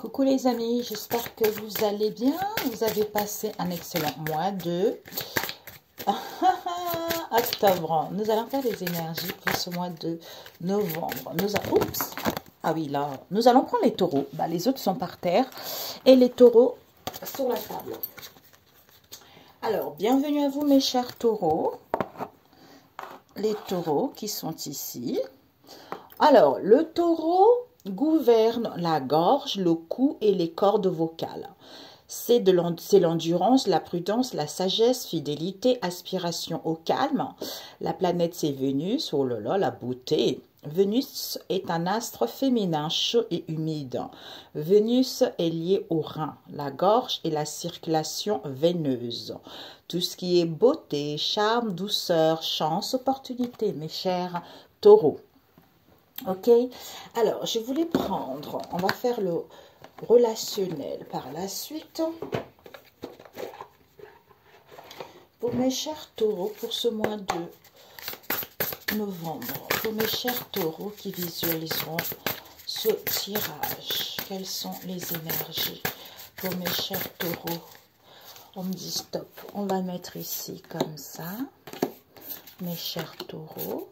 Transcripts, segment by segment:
Coucou les amis, j'espère que vous allez bien. Vous avez passé un excellent mois de octobre. Nous allons faire les énergies pour ce mois de novembre. Oups. Ah oui, là, nous allons prendre les taureaux. Bah, les autres sont par terre et les taureaux sur la table. Alors, bienvenue à vous mes chers taureaux. Les taureaux qui sont ici. Alors, le taureau gouverne la gorge, le cou et les cordes vocales. C'est l'endurance, la prudence, la sagesse, fidélité, aspiration au calme. La planète, c'est Vénus. Oh là là, la beauté. Vénus est un astre féminin chaud et humide. Vénus est liée au rein, la gorge et la circulation veineuse. Tout ce qui est beauté, charme, douceur, chance, opportunité, mes chers taureaux. Ok, alors je voulais prendre, on va faire le relationnel par la suite. Pour mes chers taureaux, pour ce mois de novembre, pour mes chers taureaux qui visualiseront ce tirage, quelles sont les énergies pour mes chers taureaux? On me dit stop, on va mettre ici comme ça, mes chers taureaux.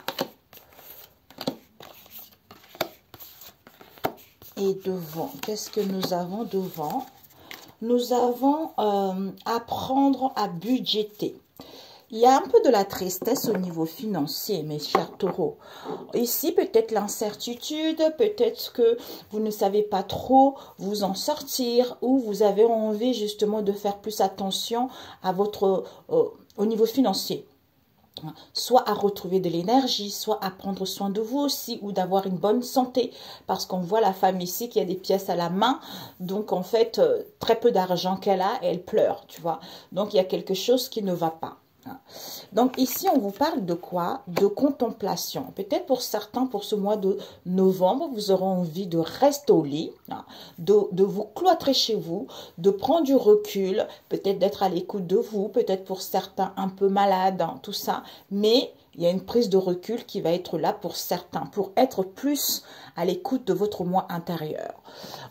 Et devant, qu'est-ce que nous avons devant? Nous avons apprendre à budgéter. Il y a un peu de la tristesse au niveau financier, mes chers taureaux. Ici, peut-être l'incertitude, peut-être que vous ne savez pas trop vous en sortir ou vous avez envie justement de faire plus attention à votre, au niveau financier. Soit à retrouver de l'énergie, soit à prendre soin de vous aussi, ou d'avoir une bonne santé, parce qu'on voit la femme ici qui a des pièces à la main, donc en fait, très peu d'argent qu'elle a, et elle pleure, tu vois. Donc il y a quelque chose qui ne va pas. Donc ici, on vous parle de quoi? De contemplation. Peut-être pour certains, pour ce mois de novembre, vous aurez envie de rester au lit, de vous cloîtrer chez vous, de prendre du recul, peut-être d'être à l'écoute de vous, peut-être pour certains un peu malades, tout ça. Mais il y a une prise de recul qui va être là pour certains, pour être plus à l'écoute de votre moi intérieur.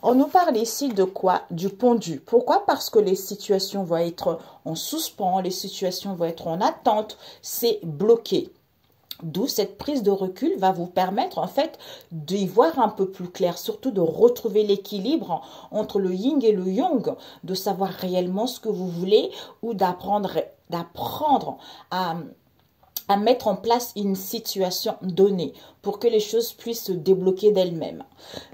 On nous parle ici de quoi? Du pendu. Pourquoi? Parce que les situations vont être en suspens, les situations vont être en attente, c'est bloqué. D'où cette prise de recul va vous permettre en fait d'y voir un peu plus clair, surtout de retrouver l'équilibre entre le yin et le yang, de savoir réellement ce que vous voulez ou d'apprendre à mettre en place une situation donnée pour que les choses puissent se débloquer d'elles-mêmes.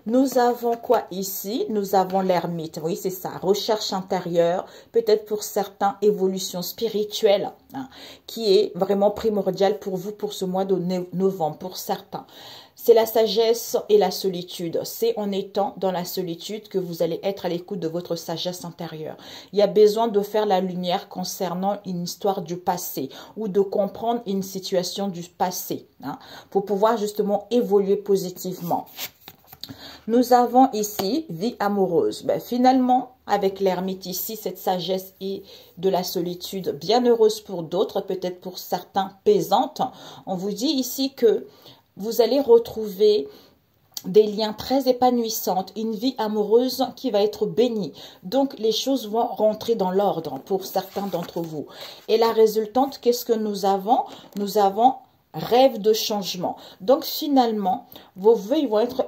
Nous avons quoi ici? Nous avons l'ermite. Oui, c'est ça. Recherche intérieure, peut-être pour certains, évolution spirituelle, qui est vraiment primordiale pour vous pour ce mois de novembre, pour certains. C'est la sagesse et la solitude. C'est en étant dans la solitude que vous allez être à l'écoute de votre sagesse intérieure. Il y a besoin de faire la lumière concernant une histoire du passé ou de comprendre une situation du passé pour pouvoir justement évoluer positivement. Nous avons ici vie amoureuse. Ben, finalement, avec l'ermite ici, cette sagesse et de la solitude bien heureuse pour d'autres, peut-être pour certains pesante. On vous dit ici que vous allez retrouver des liens très épanouissants, une vie amoureuse qui va être bénie. Donc, les choses vont rentrer dans l'ordre pour certains d'entre vous. Et la résultante, qu'est-ce que nous avons? Nous avons rêve de changement. Donc, finalement, vos vœux vont être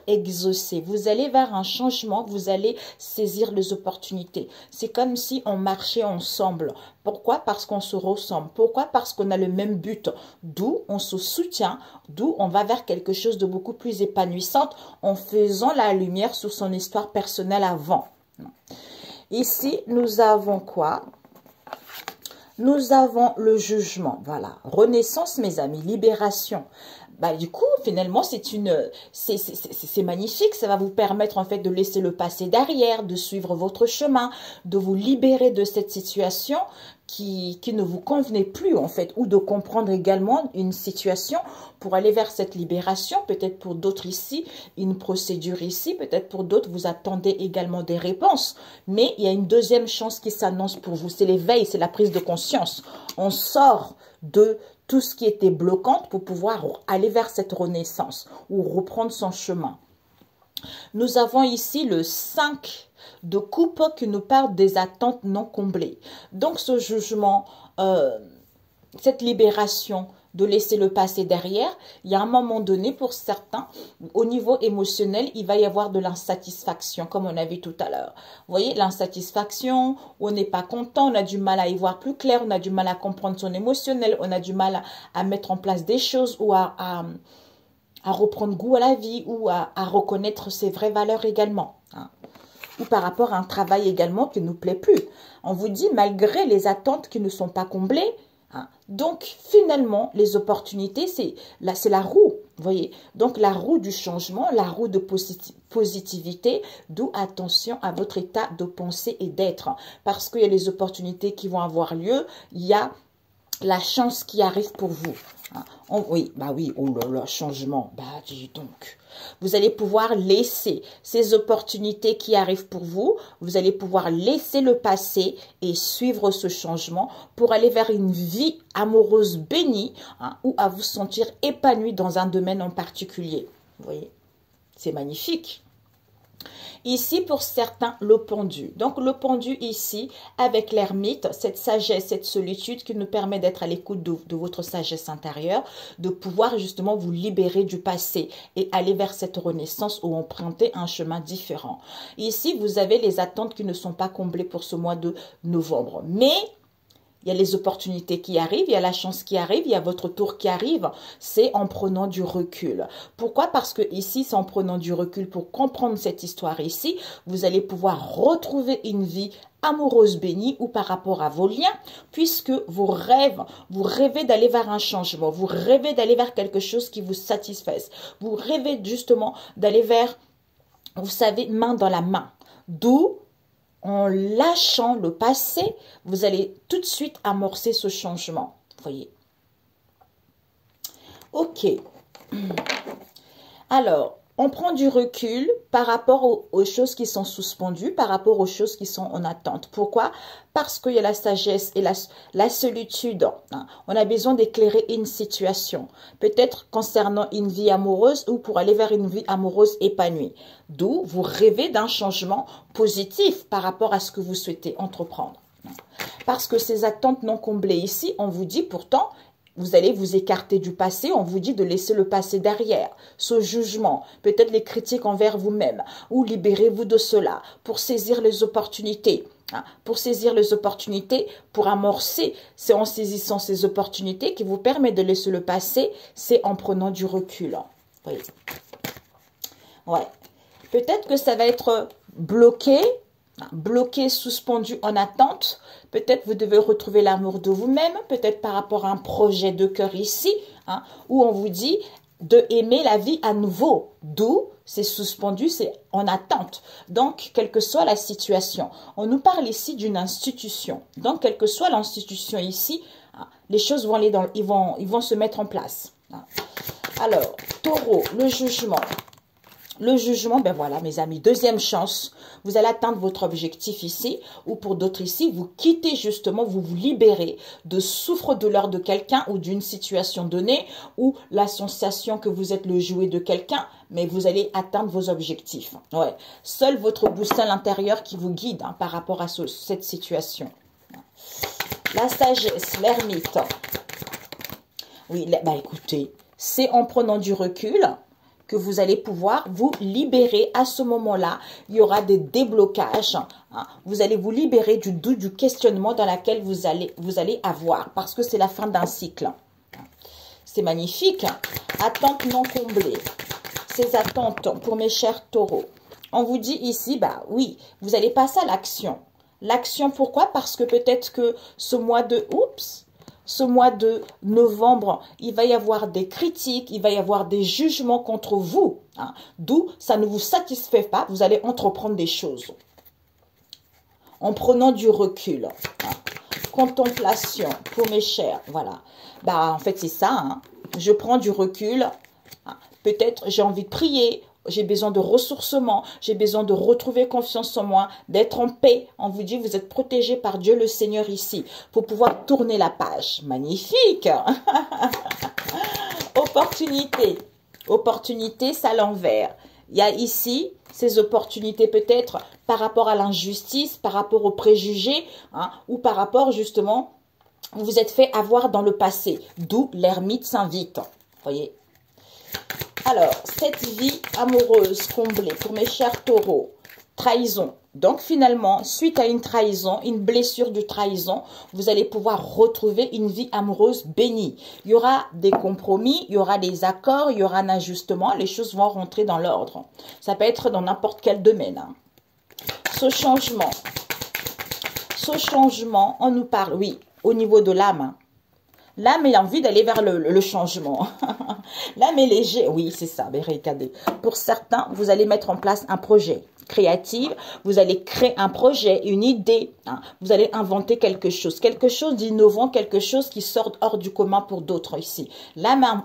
exaucés. Vous allez vers un changement, vous allez saisir les opportunités. C'est comme si on marchait ensemble. Pourquoi? Parce qu'on se ressemble. Pourquoi? Parce qu'on a le même but. D'où on se soutient, d'où on va vers quelque chose de beaucoup plus épanouissant en faisant la lumière sur son histoire personnelle avant. Ici, nous avons quoi? Nous avons le jugement, voilà. Renaissance, mes amis, libération. Bah, du coup, finalement, c'est magnifique. Ça va vous permettre, en fait, de laisser le passé derrière, de suivre votre chemin, de vous libérer de cette situation qui ne vous convenait plus, en fait, ou de comprendre également une situation pour aller vers cette libération. Peut-être pour d'autres ici, une procédure ici. Peut-être pour d'autres, vous attendez également des réponses. Mais il y a une deuxième chance qui s'annonce pour vous. C'est l'éveil, c'est la prise de conscience. On sort de tout ce qui était bloquant pour pouvoir aller vers cette renaissance ou reprendre son chemin. Nous avons ici le 5 de coupe qui nous parle des attentes non comblées. Donc ce jugement, cette libération de laisser le passé derrière, il y a un moment donné pour certains, au niveau émotionnel, il va y avoir de l'insatisfaction, comme on a vu tout à l'heure. Vous voyez, l'insatisfaction, on n'est pas content, on a du mal à y voir plus clair, on a du mal à comprendre son émotionnel, on a du mal à mettre en place des choses ou à reprendre goût à la vie ou à reconnaître ses vraies valeurs également. Hein. Ou par rapport à un travail également qui ne nous plaît plus. On vous dit, malgré les attentes qui ne sont pas comblées, hein, donc finalement, les opportunités, c'est la roue, vous voyez. Donc la roue du changement, la roue de positivité, d'où attention à votre état de pensée et d'être. Parce qu'il y a les opportunités qui vont avoir lieu, il y a la chance qui arrive pour vous. Oui, bah oui, oh là là, changement, bah dis donc. Vous allez pouvoir laisser ces opportunités qui arrivent pour vous, vous allez pouvoir laisser le passé et suivre ce changement pour aller vers une vie amoureuse bénie, hein, ou à vous sentir épanoui dans un domaine en particulier. Vous voyez, c'est magnifique. Ici, pour certains, le pendu. Donc, le pendu ici, avec l'ermite, cette sagesse, cette solitude qui nous permet d'être à l'écoute de votre sagesse intérieure, de pouvoir justement vous libérer du passé et aller vers cette renaissance ou emprunter un chemin différent. Ici, vous avez les attentes qui ne sont pas comblées pour ce mois de novembre. Mais il y a les opportunités qui arrivent, il y a la chance qui arrive, il y a votre tour qui arrive. C'est en prenant du recul. Pourquoi? Parce que ici, c'est en prenant du recul pour comprendre cette histoire ici. Vous allez pouvoir retrouver une vie amoureuse bénie ou par rapport à vos liens, puisque vous rêvez d'aller vers un changement, vous rêvez d'aller vers quelque chose qui vous satisfasse. Vous rêvez justement d'aller vers, vous savez, main dans la main. D'où en lâchant le passé, vous allez tout de suite amorcer ce changement. Vous voyez? Ok. Alors, on prend du recul par rapport aux choses qui sont suspendues, par rapport aux choses qui sont en attente. Pourquoi? Parce qu'il y a la sagesse et la solitude. Hein. On a besoin d'éclairer une situation. Peut-être concernant une vie amoureuse ou pour aller vers une vie amoureuse épanouie. D'où vous rêvez d'un changement positif par rapport à ce que vous souhaitez entreprendre. Parce que ces attentes non comblées ici, on vous dit pourtant, vous allez vous écarter du passé, on vous dit de laisser le passé derrière, ce jugement, peut-être les critiques envers vous-même, ou libérez-vous de cela pour saisir les opportunités. Hein, pour saisir les opportunités, pour amorcer, c'est en saisissant ces opportunités qui vous permet de laisser le passé, c'est en prenant du recul. Hein. Oui. Ouais. Peut-être que ça va être bloqué, suspendu en attente. Peut-être vous devez retrouver l'amour de vous-même, peut-être par rapport à un projet de cœur ici, hein, où on vous dit de aimer la vie à nouveau. D'où c'est suspendu, c'est en attente. Donc, quelle que soit la situation, on nous parle ici d'une institution. Donc, quelle que soit l'institution ici, hein, les choses vont aller ils vont se mettre en place. Hein. Alors, Taureau, le jugement. Le jugement, ben voilà mes amis, deuxième chance, vous allez atteindre votre objectif ici, ou pour d'autres ici, vous quittez justement, vous vous libérez de souffre-douleur de quelqu'un ou d'une situation donnée, ou la sensation que vous êtes le jouet de quelqu'un, mais vous allez atteindre vos objectifs. Ouais. Seul votre boussole intérieure qui vous guide hein, par rapport à cette situation. La sagesse, l'ermite. Oui, bah écoutez, c'est en prenant du recul que vous allez pouvoir vous libérer à ce moment-là. Il y aura des déblocages. Hein. Vous allez vous libérer du doute, du questionnement dans lequel vous allez avoir. Parce que c'est la fin d'un cycle. C'est magnifique. Attentes non comblées. Ces attentes pour mes chers taureaux. On vous dit ici, bah oui, vous allez passer à l'action. L'action, pourquoi? Parce que peut-être que ce mois de novembre, il va y avoir des critiques, il va y avoir des jugements contre vous. Hein. D'où ça ne vous satisfait pas, vous allez entreprendre des choses. En prenant du recul. Hein. Contemplation pour mes chers. Voilà. Bah, en fait, c'est ça. Hein. Je prends du recul. Hein. Peut-être j'ai envie de prier. J'ai besoin de ressourcement, j'ai besoin de retrouver confiance en moi, d'être en paix. On vous dit, vous êtes protégé par Dieu le Seigneur ici, pour pouvoir tourner la page. Magnifique. Opportunité. Opportunité, c'est à l'envers. Il y a ici ces opportunités peut-être par rapport à l'injustice, par rapport aux préjugés, hein, ou par rapport justement, vous vous êtes fait avoir dans le passé. D'où l'ermite s'invite. Voyez. Alors, cette vie amoureuse comblée pour mes chers taureaux, trahison. Donc finalement, suite à une trahison, une blessure de trahison, vous allez pouvoir retrouver une vie amoureuse bénie. Il y aura des compromis, il y aura des accords, il y aura un ajustement, les choses vont rentrer dans l'ordre. Ça peut être dans n'importe quel domaine. Hein. Ce changement, on nous parle, oui, au niveau de l'âme. Hein. L'âme a envie d'aller vers le changement. L'âme est léger. Oui, c'est ça. Regardez. Pour certains, vous allez mettre en place un projet créatif. Vous allez créer un projet, une idée. Hein. Vous allez inventer quelque chose d'innovant, quelque chose qui sort hors du commun pour d'autres ici. L'âme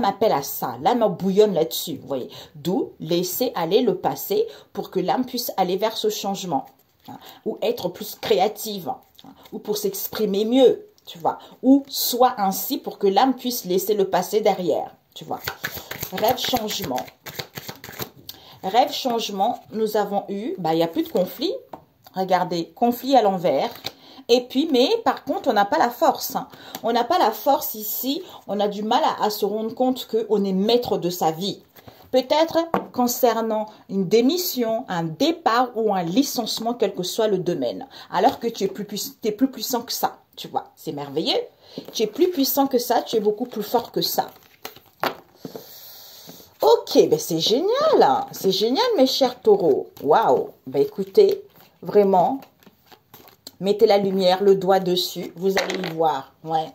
appelle à ça. L'âme bouillonne là-dessus. Vous voyez. D'où laisser aller le passé pour que l'âme puisse aller vers ce changement. Hein. Ou être plus créative. Hein. Ou pour s'exprimer mieux. Tu vois, ou soit ainsi pour que l'âme puisse laisser le passé derrière, tu vois. Rêve changement. Rêve changement, nous avons eu, il n'y a plus de conflit. Regardez, conflit à l'envers. Et puis, mais par contre, on n'a pas la force. Hein. On n'a pas la force ici. On a du mal à se rendre compte qu'on est maître de sa vie. Peut-être concernant une démission, un départ ou un licenciement, quel que soit le domaine. Alors que tu es plus puissant que ça. Tu vois, c'est merveilleux. Tu es plus puissant que ça, tu es beaucoup plus fort que ça. Ok, ben c'est génial. Hein. C'est génial, mes chers taureaux. Waouh. Ben écoutez, vraiment, mettez la lumière, le doigt dessus. Vous allez y voir. Ouais.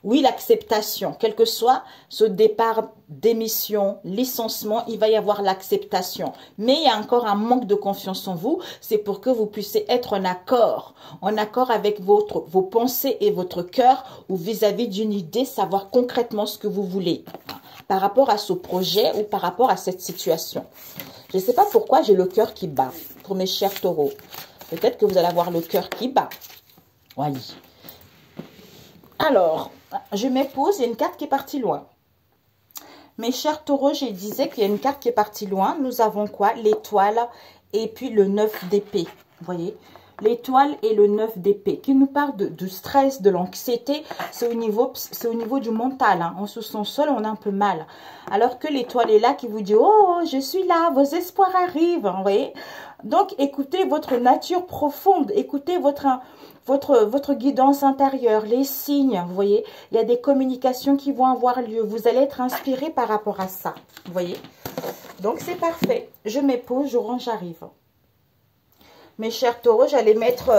Oui, l'acceptation, quel que soit ce départ, démission, licenciement, il va y avoir l'acceptation. Mais il y a encore un manque de confiance en vous. C'est pour que vous puissiez être en accord avec vos pensées et votre cœur ou vis-à-vis d'une idée, savoir concrètement ce que vous voulez par rapport à ce projet ou par rapport à cette situation. Je ne sais pas pourquoi j'ai le cœur qui bat pour mes chers taureaux. Peut-être que vous allez avoir le cœur qui bat. Oui. Alors, je m'épose, il y a une carte qui est partie loin. Mes chers taureaux, je disais qu'il y a une carte qui est partie loin. Nous avons quoi? L'étoile et puis le 9 d'épée. Vous voyez? L'étoile et le 9 d'épée qui nous parle du stress, de l'anxiété. C'est au niveau du mental. Hein. On se sent seul, on a un peu mal. Alors que l'étoile est là qui vous dit, oh, je suis là, vos espoirs arrivent. Vous voyez? Donc, écoutez votre nature profonde. Écoutez votre guidance intérieure, les signes, vous voyez, il y a des communications qui vont avoir lieu. Vous allez être inspiré par rapport à ça, vous voyez. Donc, c'est parfait. Je m'épose, je range, j'arrive. Mes chers taureaux, j'allais mettre,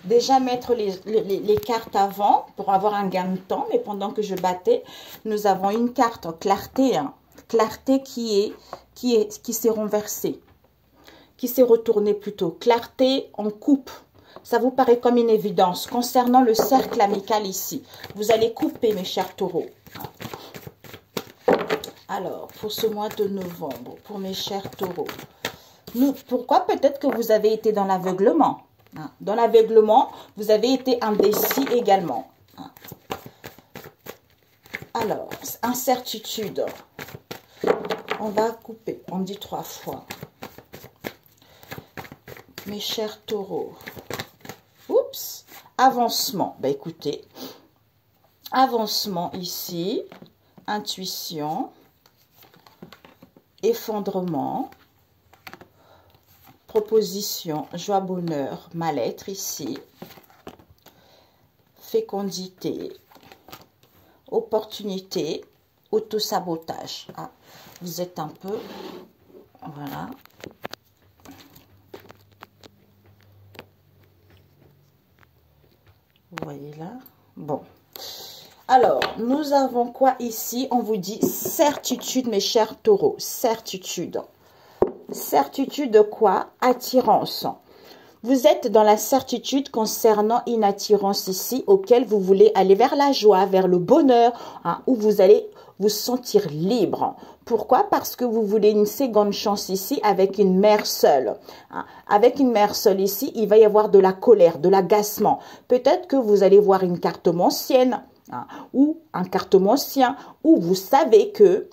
déjà mettre les cartes avant pour avoir un gain de temps. Mais pendant que je battais, nous avons une carte clarté, hein, clarté qui s'est renversée, qui s'est retournée plutôt. Clarté en coupe. Ça vous paraît comme une évidence. Concernant le cercle amical ici, vous allez couper, mes chers taureaux. Alors, pour ce mois de novembre, pour mes chers taureaux, pourquoi peut-être que vous avez été dans l'aveuglement? Dans l'aveuglement, vous avez été indécis également. Alors, incertitude. On va couper, on dit 3 fois. Mes chers taureaux. Oups. Avancement. Ben écoutez, avancement ici. Intuition. Effondrement. Proposition. Joie, bonheur. Mal-être ici. Fécondité. Opportunité. Autosabotage. Ah, vous êtes un peu... Voilà. Vous voyez là? Bon. Alors, nous avons quoi ici? On vous dit certitude, mes chers taureaux. Certitude. Certitude de quoi? Attirance. Vous êtes dans la certitude concernant une attirance ici auquel vous voulez aller vers la joie, vers le bonheur, hein, où vous allez vous sentir libre. Pourquoi? Parce que vous voulez une seconde chance ici avec une mère seule. Hein. Avec une mère seule ici, il va y avoir de la colère, de l'agacement. Peut-être que vous allez voir une carte ancienne, hein, ou un cartomancien, où vous savez que...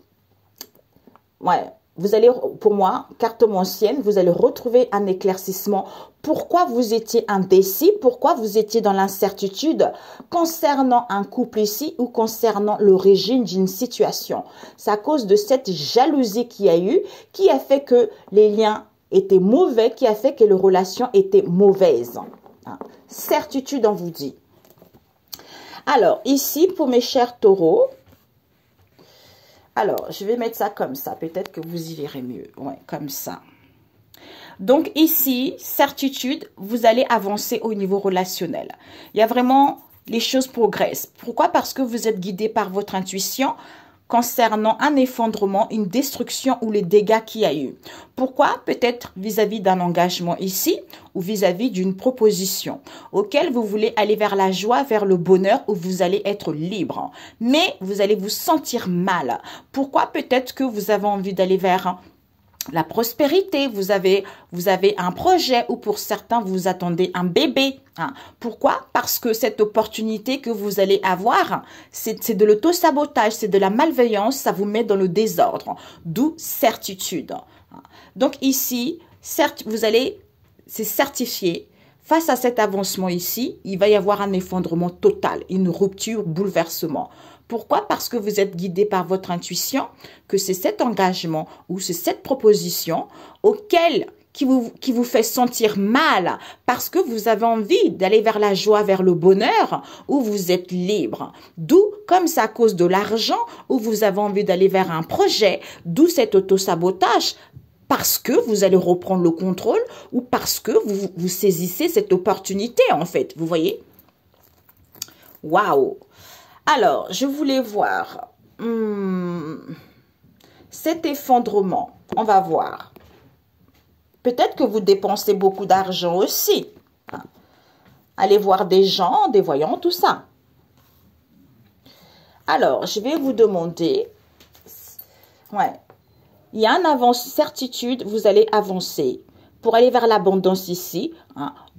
Ouais, vous allez, pour moi, carte ancienne, vous allez retrouver un éclaircissement. Pourquoi vous étiez indécis? Pourquoi vous étiez dans l'incertitude concernant un couple ici ou concernant l'origine d'une situation? C'est à cause de cette jalousie qu'il y a eu, qui a fait que les liens étaient mauvais, qui a fait que les relations étaient mauvaises. Certitude, on vous dit. Alors, ici, pour mes chers taureaux, alors, je vais mettre ça comme ça. Peut-être que vous y verrez mieux. Ouais, comme ça. Donc, ici, certitude, vous allez avancer au niveau relationnel. Il y a vraiment, les choses progressent. Pourquoi? Parce que vous êtes guidé par votre intuition concernant un effondrement, une destruction ou les dégâts qu'il y a eu. Pourquoi? Peut-être vis-à-vis d'un engagement ici ou vis-à-vis d'une proposition auquel vous voulez aller vers la joie, vers le bonheur où vous allez être libre. Mais vous allez vous sentir mal. Pourquoi? Peut-être que vous avez envie d'aller vers la prospérité, vous avez un projet ou pour certains, vous attendez un bébé. Pourquoi? Parce que cette opportunité que vous allez avoir, c'est de l'auto-sabotage, c'est de la malveillance, ça vous met dans le désordre. D'où certitude. Donc ici, certes, c'est certifié. Face à cet avancement ici, il va y avoir un effondrement total, une rupture, bouleversement. Pourquoi? Parce que vous êtes guidé par votre intuition, que c'est cet engagement ou c'est cette proposition qui vous fait sentir mal parce que vous avez envie d'aller vers la joie, vers le bonheur où vous êtes libre. D'où, comme c'est à cause de l'argent, où vous avez envie d'aller vers un projet, d'où cet autosabotage. Parce que vous allez reprendre le contrôle ou parce que vous saisissez cette opportunité, en fait. Vous voyez? Waouh! Alors, je voulais voir cet effondrement. On va voir. Peut-être que vous dépensez beaucoup d'argent aussi. Allez voir des gens, des voyants, tout ça. Alors, je vais vous demander... Ouais. Il y a une certitude, vous allez avancer pour aller vers l'abondance ici,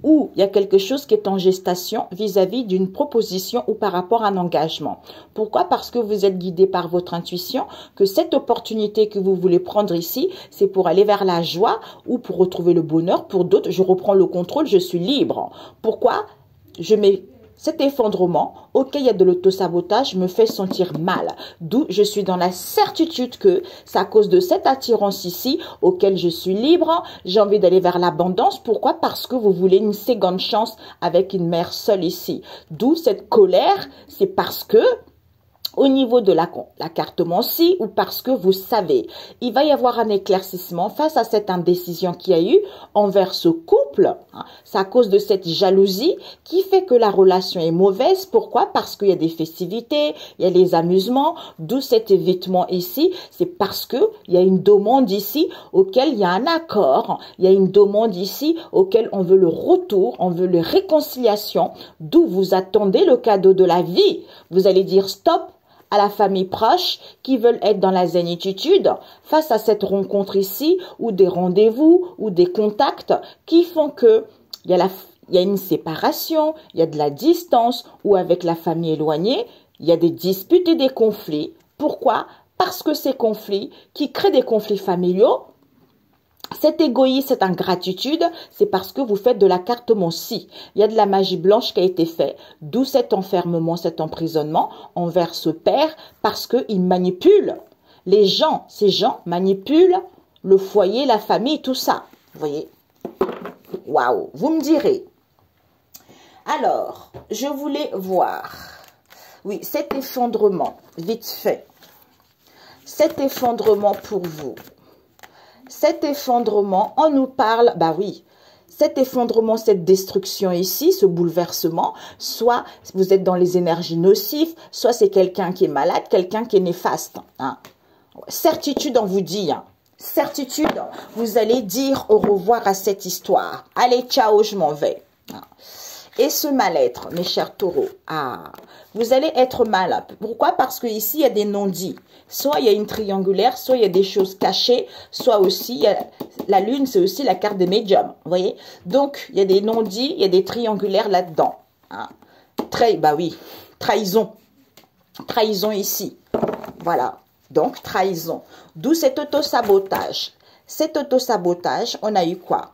ou il y a quelque chose qui est en gestation vis-à-vis d'une proposition ou par rapport à un engagement. Pourquoi? Parce que vous êtes guidé par votre intuition, que cette opportunité que vous voulez prendre ici, c'est pour aller vers la joie ou pour retrouver le bonheur. Pour d'autres, je reprends le contrôle, je suis libre. Pourquoi? Je mets... Cet effondrement, ok, il y a de l'autosabotage, me fait sentir mal. D'où je suis dans la certitude que c'est à cause de cette attirance ici, auquel je suis libre, j'ai envie d'aller vers l'abondance. Pourquoi? Parce que vous voulez une seconde chance avec une mère seule ici. D'où cette colère, c'est parce que au niveau de la carte mencie ou parce que vous savez, il va y avoir un éclaircissement face à cette indécision qu'il y a eu envers ce couple. C'est à cause de cette jalousie qui fait que la relation est mauvaise. Pourquoi? Parce qu'il y a des festivités, il y a des amusements, d'où cet évitement ici. C'est parce que il y a une demande ici auquel il y a un accord. Il y a une demande ici auquel on veut le retour, on veut la réconciliation, d'où vous attendez le cadeau de la vie. Vous allez dire stop à la famille proche qui veulent être dans la zénitude face à cette rencontre ici ou des rendez-vous ou des contacts qui font que il y a une séparation, il y a de la distance ou avec la famille éloignée, il y a des disputes et des conflits. Pourquoi? Parce que ces conflits qui créent des conflits familiaux, cet égoïsme, cette ingratitude, c'est parce que vous faites de la carte mencie. Il y a de la magie blanche qui a été faite, d'où cet enfermement, cet emprisonnement envers ce père, parce qu'il manipule les gens. Ces gens manipulent le foyer, la famille, tout ça. Vous voyez? Waouh! Vous me direz. Alors, je voulais voir. Oui, cet effondrement, vite fait. Cet effondrement pour vous. Cet effondrement, on nous parle, bah oui, cet effondrement, cette destruction ici, ce bouleversement, soit vous êtes dans les énergies nocives, soit c'est quelqu'un qui est malade, quelqu'un qui est néfaste. Certitude, on vous dit, certitude, vous allez dire au revoir à cette histoire. Allez, ciao, je m'en vais. Et ce mal-être, mes chers taureaux, vous allez être malade. Pourquoi? Parce que ici il y a des non-dits. Soit il y a une triangulaire, soit il y a des choses cachées, soit aussi, il y a, la lune, c'est aussi la carte des médiums. Vous voyez? Donc, il y a des non-dits, il y a des triangulaires là-dedans. Bah oui, trahison. Trahison ici. Voilà. Donc, trahison. D'où cet autosabotage. Cet autosabotage, on a eu quoi?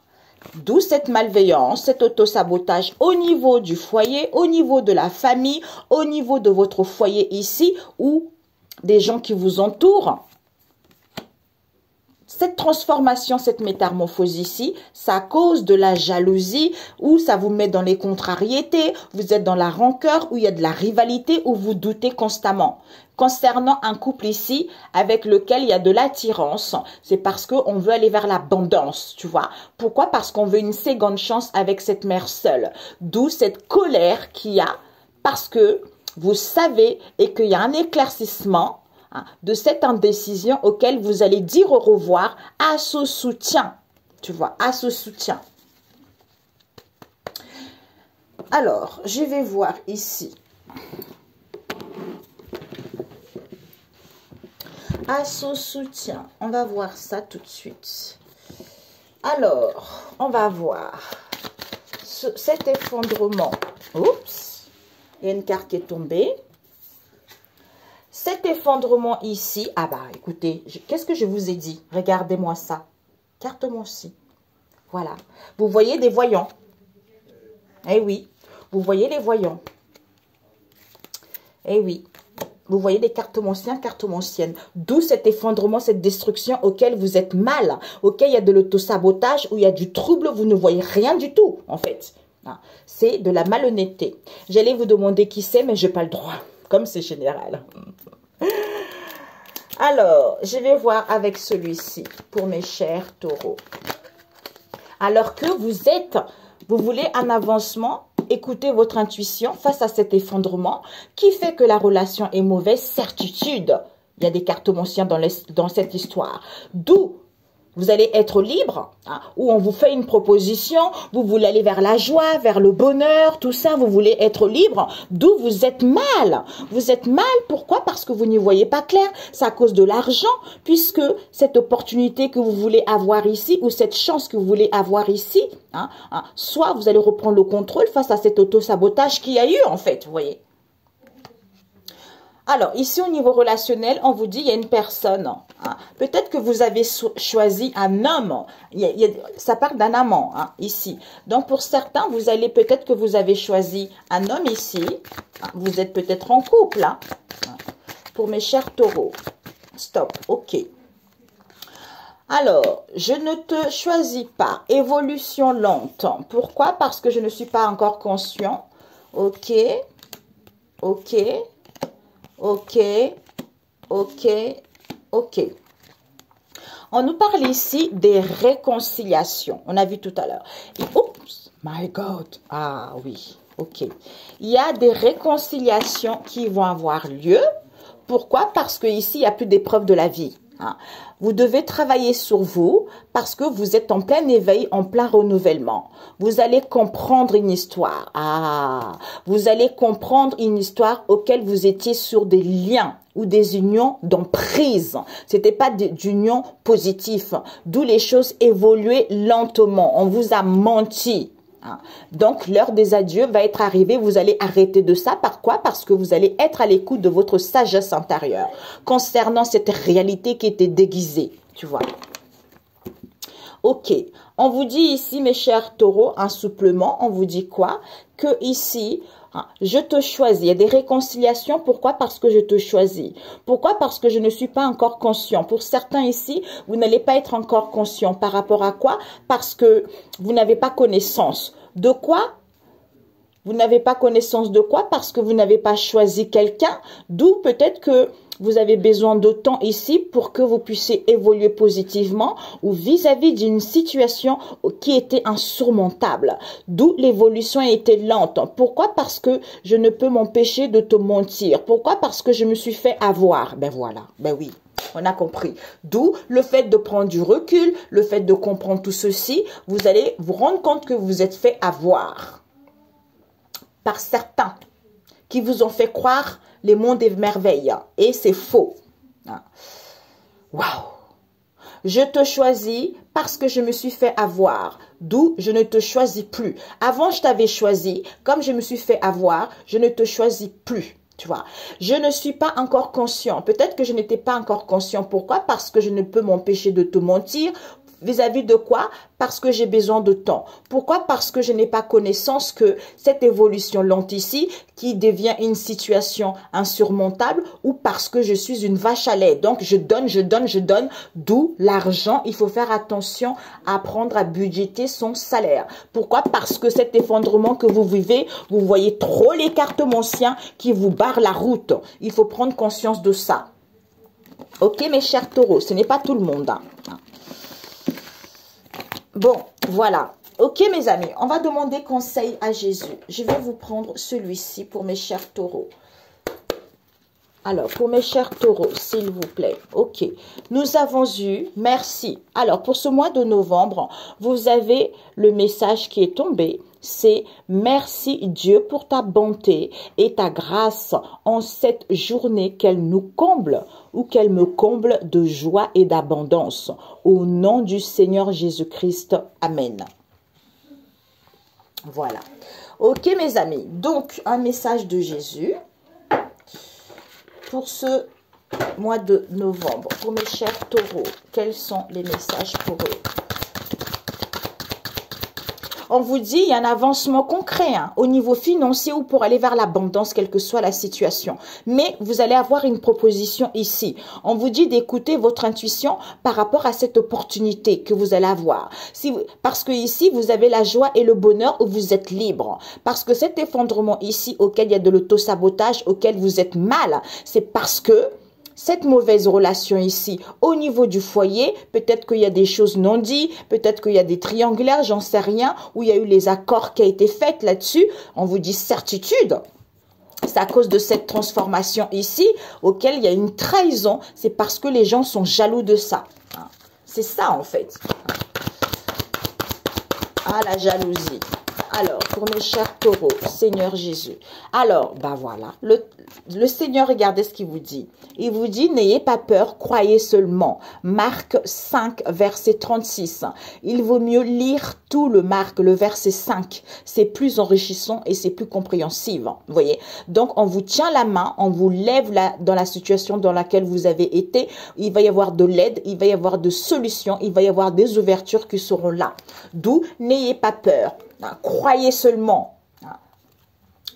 D'où cette malveillance, cet autosabotage au niveau du foyer, au niveau de la famille, au niveau de votre foyer ici, ou des gens qui vous entourent. Cette transformation, cette métamorphose ici, ça cause de la jalousie, ou ça vous met dans les contrariétés, vous êtes dans la rancœur, où il y a de la rivalité, où vous doutez constamment. Concernant un couple ici, avec lequel il y a de l'attirance, c'est parce qu'on veut aller vers l'abondance, tu vois. Pourquoi? Parce qu'on veut une seconde chance avec cette mère seule. D'où cette colère qu'il y a, parce que vous savez et qu'il y a un éclaircissement de cette indécision auquel vous allez dire au revoir à ce soutien. Tu vois, à ce soutien. Alors, je vais voir ici. À ce soutien. On va voir ça tout de suite. Alors, on va voir cet effondrement. Oups, il y a une carte qui est tombée. Cet effondrement ici, ah bah écoutez, qu'est-ce que je vous ai dit? Regardez-moi ça. Carte aussi. Voilà. Vous voyez des voyants. Eh oui, vous voyez les voyants. Eh oui, vous voyez des cartomanciens, cartomanciennes. D'où cet effondrement, cette destruction auquel vous êtes mal, auquel il y a de l'autosabotage, où il y a du trouble, vous ne voyez rien du tout en fait. C'est de la malhonnêteté. J'allais vous demander qui c'est, mais je n'ai pas le droit. Comme c'est général. Alors, je vais voir avec celui-ci pour mes chers taureaux. Alors que vous voulez un avancement, écoutez votre intuition face à cet effondrement qui fait que la relation est mauvaise, certitude. Il y a des cartomanciens dans cette histoire. D'où vous allez être libre, où on vous fait une proposition, vous voulez aller vers la joie, vers le bonheur, tout ça, vous voulez être libre, d'où vous êtes mal. Vous êtes mal, pourquoi? Parce que vous n'y voyez pas clair, c'est à cause de l'argent, puisque cette opportunité que vous voulez avoir ici, ou cette chance que vous voulez avoir ici, soit vous allez reprendre le contrôle face à cet autosabotage qu'il y a eu en fait, vous voyez. Alors, ici, au niveau relationnel, on vous dit, il y a une personne. Peut-être que vous avez choisi un homme. Ça parle d'un amant, ici. Donc, pour certains, peut-être que vous avez choisi un homme ici. Vous êtes peut-être en couple. Pour mes chers taureaux. Stop. OK. Alors, je ne te choisis pas. Évolution lente. Pourquoi? Parce que je ne suis pas encore conscient. OK. OK. OK, OK, OK. On nous parle ici des réconciliations. On a vu tout à l'heure. Oups, my God. Ah oui, OK. Il y a des réconciliations qui vont avoir lieu. Pourquoi? Parce qu'ici, il n'y a plus d'épreuves de la vie. Vous devez travailler sur vous parce que vous êtes en plein éveil, en plein renouvellement. Vous allez comprendre une histoire. Vous allez comprendre une histoire auquel vous étiez sur des liens ou des unions d'emprise. C'était pas d'union positive. D'où les choses évoluaient lentement. On vous a menti. Donc, l'heure des adieux va être arrivée. Vous allez arrêter de ça. Par quoi? Parce que vous allez être à l'écoute de votre sagesse intérieure concernant cette réalité qui était déguisée. Tu vois? OK. On vous dit ici, mes chers taureaux, un supplément. On vous dit quoi? Que ici, je te choisis. Il y a des réconciliations. Pourquoi? Parce que je te choisis. Pourquoi? Parce que je ne suis pas encore conscient. Pour certains ici, vous n'allez pas être encore conscient. Par rapport à quoi? Parce que vous n'avez pas connaissance. De quoi? Vous n'avez pas connaissance de quoi? Parce que vous n'avez pas choisi quelqu'un. D'où peut-être que vous avez besoin de temps ici pour que vous puissiez évoluer positivement ou vis-à-vis d'une situation qui était insurmontable. D'où l'évolution a été lente. Pourquoi? Parce que je ne peux m'empêcher de te mentir. Pourquoi? Parce que je me suis fait avoir. Ben voilà, ben oui. On a compris. D'où le fait de prendre du recul, le fait de comprendre tout ceci, vous allez vous rendre compte que vous êtes fait avoir par certains qui vous ont fait croire les mondes des merveilles. Et c'est faux. Waouh! Je te choisis parce que je me suis fait avoir. D'où je ne te choisis plus. Avant, je t'avais choisi. Comme je me suis fait avoir, je ne te choisis plus. Tu vois, je ne suis pas encore conscient. Peut-être que je n'étais pas encore conscient. Pourquoi? Parce que je ne peux m'empêcher de te mentir. Vis-à-vis de quoi? Parce que j'ai besoin de temps. Pourquoi? Parce que je n'ai pas connaissance que cette évolution lente ici, qui devient une situation insurmontable, ou parce que je suis une vache à lait. Donc, je donne, je donne, je donne, d'où l'argent. Il faut faire attention à apprendre à budgéter son salaire. Pourquoi? Parce que cet effondrement que vous vivez, vous voyez trop les cartes anciens qui vous barrent la route. Il faut prendre conscience de ça. Ok, mes chers taureaux, ce n'est pas tout le monde. Hein. Bon, voilà. Ok, mes amis, on va demander conseil à Jésus. Je vais vous prendre celui-ci pour mes chers taureaux. Alors, pour mes chers taureaux, s'il vous plaît. Ok, nous avons eu, merci. Alors, pour ce mois de novembre, vous avez le message qui est tombé. C'est merci Dieu pour ta bonté et ta grâce en cette journée qu'elle nous comble ou qu'elle me comble de joie et d'abondance. Au nom du Seigneur Jésus-Christ. Amen. Voilà. Ok, mes amis. Donc, un message de Jésus pour ce mois de novembre. Pour mes chers taureaux, quels sont les messages pour eux? On vous dit, il y a un avancement concret au niveau financier ou pour aller vers l'abondance, quelle que soit la situation. Mais vous allez avoir une proposition ici. On vous dit d'écouter votre intuition par rapport à cette opportunité que vous allez avoir. Parce que ici, vous avez la joie et le bonheur où vous êtes libre. Parce que cet effondrement ici, auquel il y a de l'auto-sabotage, auquel vous êtes mal, c'est parce que cette mauvaise relation ici, au niveau du foyer, peut-être qu'il y a des choses non dites, peut-être qu'il y a des triangulaires, j'en sais rien, où il y a eu les accords qui ont été faits là-dessus. On vous dit certitude. C'est à cause de cette transformation ici, auquel il y a une trahison. C'est parce que les gens sont jaloux de ça. C'est ça en fait. Ah, la jalousie. Alors, pour mes chers taureaux, Seigneur Jésus. Alors, ben voilà, le Seigneur, regardez ce qu'il vous dit. Il vous dit, n'ayez pas peur, croyez seulement. Marc 5, verset 36. Il vaut mieux lire tout le verset 5. C'est plus enrichissant et c'est plus compréhensible. Vous voyez? Donc, on vous tient la main, on vous lève dans la situation dans laquelle vous avez été. Il va y avoir de l'aide, il va y avoir de solutions, il va y avoir des ouvertures qui seront là. D'où, n'ayez pas peur. Croyez seulement.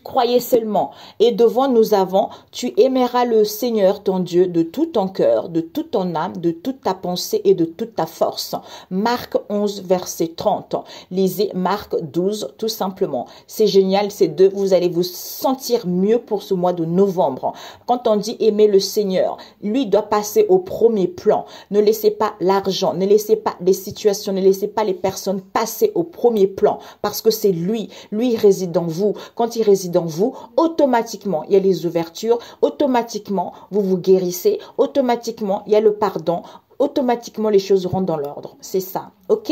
Croyez seulement. Et devant nous avons, tu aimeras le Seigneur ton Dieu de tout ton cœur, de toute ton âme, de toute ta pensée et de toute ta force. Marc 11, verset 30. Lisez Marc 12, tout simplement. C'est génial, ces deux. Vous allez vous sentir mieux pour ce mois de novembre. Quand on dit aimer le Seigneur, lui doit passer au premier plan. Ne laissez pas l'argent, ne laissez pas les situations, ne laissez pas les personnes passer au premier plan. Parce que c'est lui. Lui, il réside en vous. Quand il réside dans vous, automatiquement, il y a les ouvertures, automatiquement, vous vous guérissez, automatiquement, il y a le pardon, automatiquement, les choses rentrent dans l'ordre. C'est ça, ok?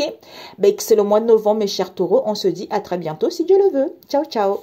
Ben, c'est le mois de novembre, mes chers taureaux. On se dit à très bientôt, si Dieu le veut. Ciao, ciao!